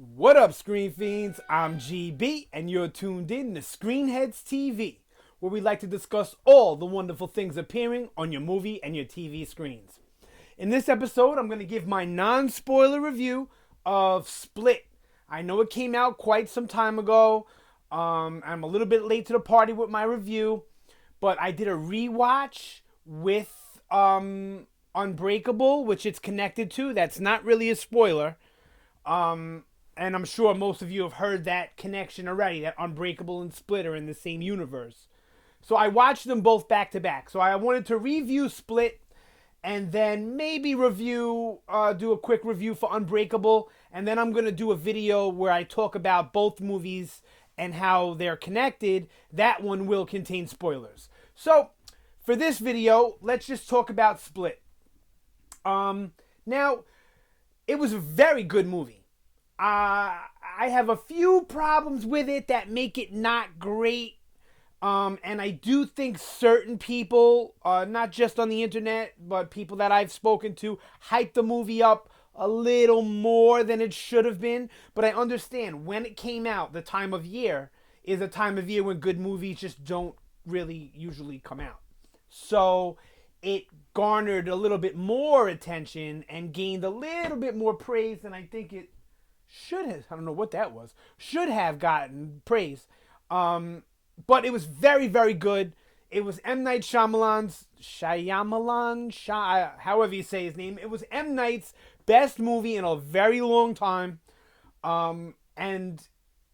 What up, Screen Fiends? I'm GB, and you're tuned in to Headz TV, where we like to discuss all the wonderful things appearing on your movie and your TV screens. In this episode, I'm going to give my non-spoiler review of Split. I know it came out quite some time ago. I'm a little bit late to the party with my review, but I did a rewatch with Unbreakable, which it's connected to. That's not really a spoiler. And I'm sure most of you have heard that connection already, that Unbreakable and Split are in the same universe. So I watched them both back to back. So I wanted to review Split and then maybe do a quick review for Unbreakable. And then I'm going to do a video where I talk about both movies and how they're connected. That one will contain spoilers. So for this video, let's just talk about Split. Now, it was a very good movie. I have a few problems with it that make it not great. And I do think certain people, not just on the internet, but people that I've spoken to, hype the movie up a little more than it should have been. But I understand when it came out, the time of year is a time of year when good movies just don't really usually come out. So it garnered a little bit more attention and gained a little bit more praise than I think it should have. I don't know what that was. Should have gotten praise. But it was very, very good. It was M. Night Shyamalan's however you say his name. It was M. Night's best movie in a very long time. And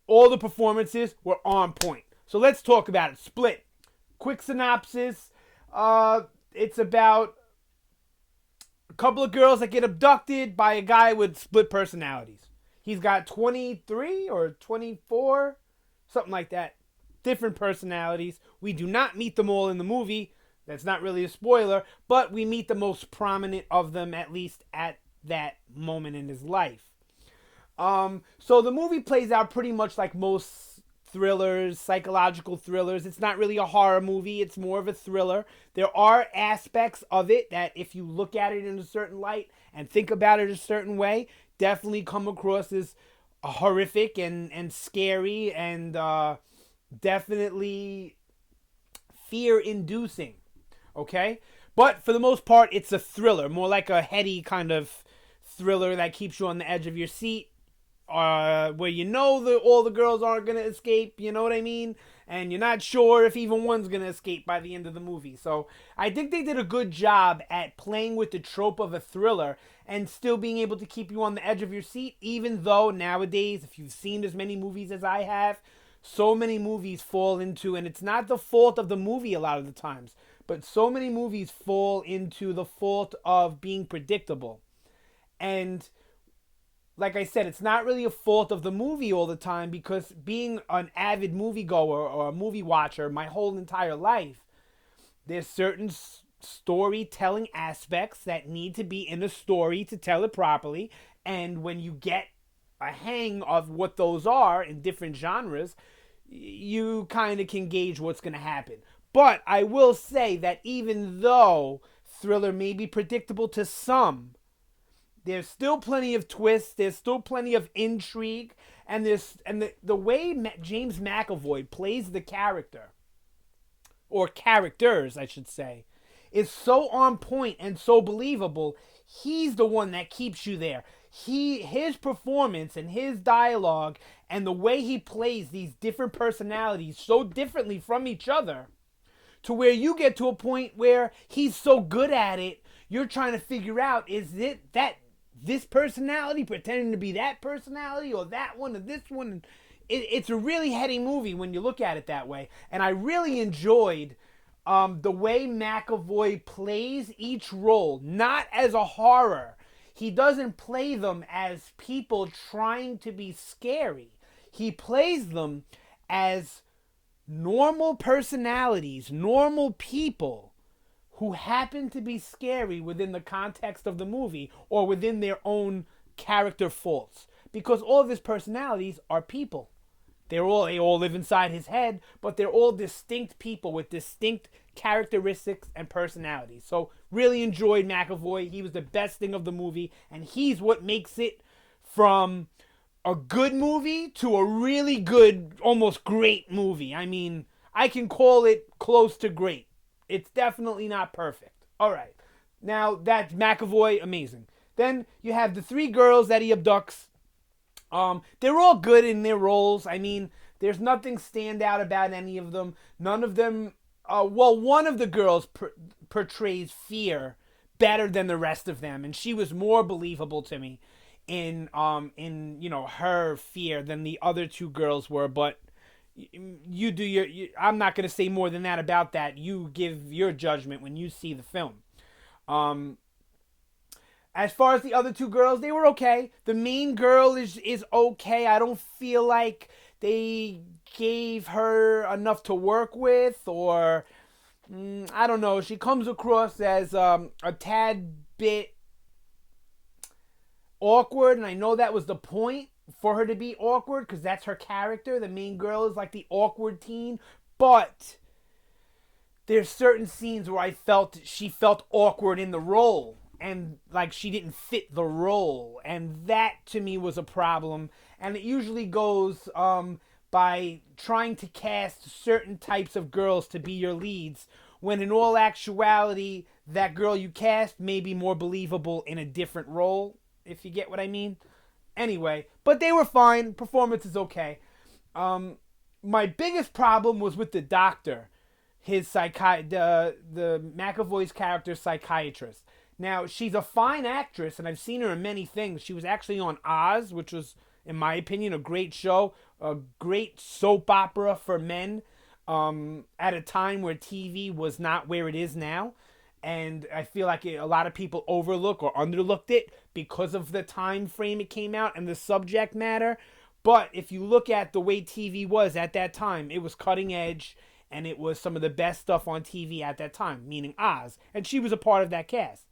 all the performances were on point. So let's talk about it. Split. Quick synopsis. It's about a couple of girls that get abducted by a guy with split personalities. He's got 23 or 24, something like that. Different personalities. We do not meet them all in the movie. That's not really a spoiler, but we meet the most prominent of them, at least at that moment in his life. So the movie plays out pretty much like most thrillers, psychological thrillers. It's not really a horror movie. It's more of a thriller. There are aspects of it that if you look at it in a certain light and think about it a certain way, definitely come across as horrific and scary and definitely fear-inducing, okay? But for the most part, it's a thriller, more like a heady kind of thriller that keeps you on the edge of your seat, where you know that all the girls aren't going to escape, you know what I mean? And you're not sure if even one's going to escape by the end of the movie. So I think they did a good job at playing with the trope of a thriller and still being able to keep you on the edge of your seat, even though nowadays, if you've seen as many movies as I have, so many movies fall into, and it's not the fault of the movie a lot of the times, but so many movies fall into the fault of being predictable. And like I said, it's not really a fault of the movie all the time, because being an avid moviegoer or a movie watcher my whole entire life, there's certain storytelling aspects that need to be in a story to tell it properly. And when you get a hang of what those are in different genres, you kind of can gauge what's going to happen. But I will say that even though thriller may be predictable to some, there's still plenty of twists. There's still plenty of intrigue, and the way James McAvoy plays the character, or characters, I should say, is so on point and so believable. He's the one that keeps you there. His performance and his dialogue and the way he plays these different personalities so differently from each other, to where you get to a point where he's so good at it, you're trying to figure out, is it that this personality pretending to be that personality, or that one or this one? It's a really heady movie when you look at it that way. And I really enjoyed the way McAvoy plays each role, not as a horror. He doesn't play them as people trying to be scary. He plays them as normal personalities, normal people who happen to be scary within the context of the movie or within their own character faults. Because all of his personalities are people. They all live inside his head, but they're all distinct people with distinct characteristics and personalities. So really enjoyed McAvoy. He was the best thing of the movie, and he's what makes it from a good movie to a really good, almost great movie. I mean, I can call it close to great. It's definitely not perfect. All right. Now, that's McAvoy, amazing. Then you have the 3 girls that he abducts. They're all good in their roles. I mean, there's nothing stand out about any of them. None of them, one of the girls portrays fear better than the rest of them, and she was more believable to me in her fear than the other 2 girls were. But you do I'm not going to say more than that about that. You give your judgment when you see the film. As far as the other 2 girls, they were okay. The main girl is okay. I don't feel like they gave her enough to work with, or I don't know. She comes across as a tad bit awkward, and I know that was the point for her to be awkward because that's her character. The main girl is like the awkward teen, but there's certain scenes where I felt she felt awkward in the role, and like she didn't fit the role, and that to me was a problem. And it usually goes by trying to cast certain types of girls to be your leads, when in all actuality that girl you cast may be more believable in a different role, if you get what I mean. Anyway, but they were fine. Performance is okay. My biggest problem was with the doctor, the McAvoy's character's psychiatrist. Now, she's a fine actress, and I've seen her in many things. She was actually on Oz, which was, in my opinion, a great show, a great soap opera for men, at a time where TV was not where it is now. And I feel like a lot of people overlook or underlooked it because of the time frame it came out and the subject matter. But if you look at the way TV was at that time, it was cutting edge, and it was some of the best stuff on TV at that time, meaning Oz. And she was a part of that cast.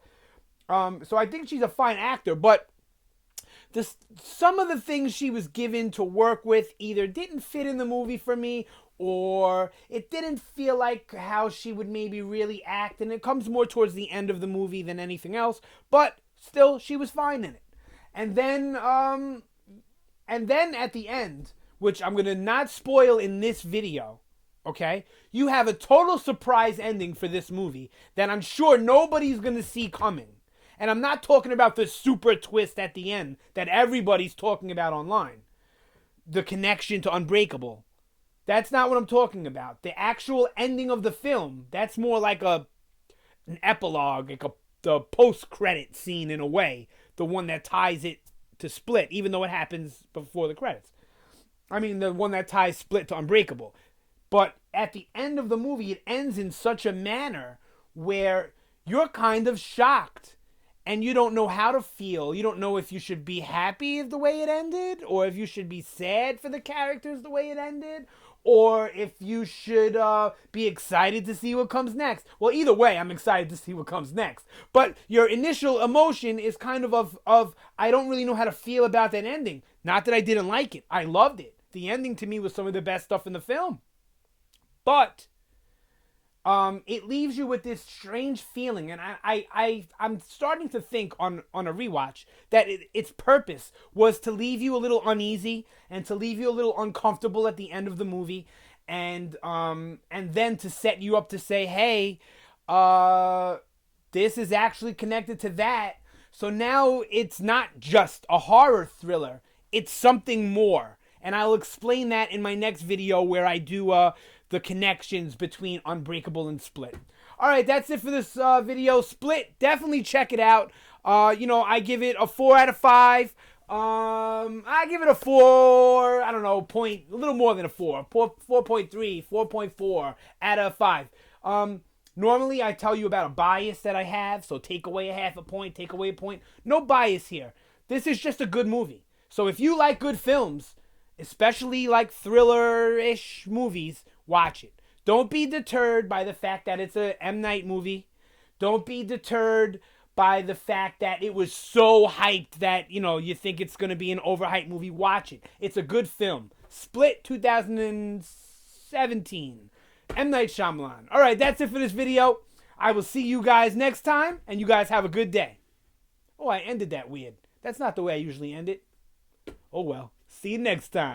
So I think she's a fine actor, but some of the things she was given to work with either didn't fit in the movie for me, or it didn't feel like how she would maybe really act, and it comes more towards the end of the movie than anything else, but still, she was fine in it. And then at the end, which I'm going to not spoil in this video, okay, you have a total surprise ending for this movie that I'm sure nobody's going to see coming. And I'm not talking about the super twist at the end that everybody's talking about online. The connection to Unbreakable. That's not what I'm talking about. The actual ending of the film, that's more like an epilogue, like the post-credit scene in a way. The one that ties it to Split, even though it happens before the credits. I mean, the one that ties Split to Unbreakable. But at the end of the movie, it ends in such a manner where you're kind of shocked. And you don't know how to feel. You don't know if you should be happy the way it ended, or if you should be sad for the characters the way it ended, or if you should be excited to see what comes next. Well, either way, I'm excited to see what comes next. But your initial emotion is kind of I don't really know how to feel about that ending. Not that I didn't like it. I loved it. The ending to me was some of the best stuff in the film. But it leaves you with this strange feeling, and I'm starting to think on a rewatch that its purpose was to leave you a little uneasy and to leave you a little uncomfortable at the end of the movie, and then to set you up to say, hey, this is actually connected to that. So now it's not just a horror thriller; it's something more, and I'll explain that in my next video where I do the connections between Unbreakable and Split. All right, that's it for this video. Split, definitely check it out. I give it a 4 out of 5. I give it a 4, I don't know, a little more than a 4. 4.3, 4.4 out of 5. Normally, I tell you about a bias that I have, so take away a half a point, take away a point. No bias here. This is just a good movie. So if you like good films, especially like thriller-ish movies, watch it. Don't be deterred by the fact that it's a M. Night movie. Don't be deterred by the fact that it was so hyped that, you think it's going to be an overhyped movie. Watch it. It's a good film. Split 2017. M. Night Shyamalan. All right, that's it for this video. I will see you guys next time, and you guys have a good day. Oh, I ended that weird. That's not the way I usually end it. Oh well. See you next time.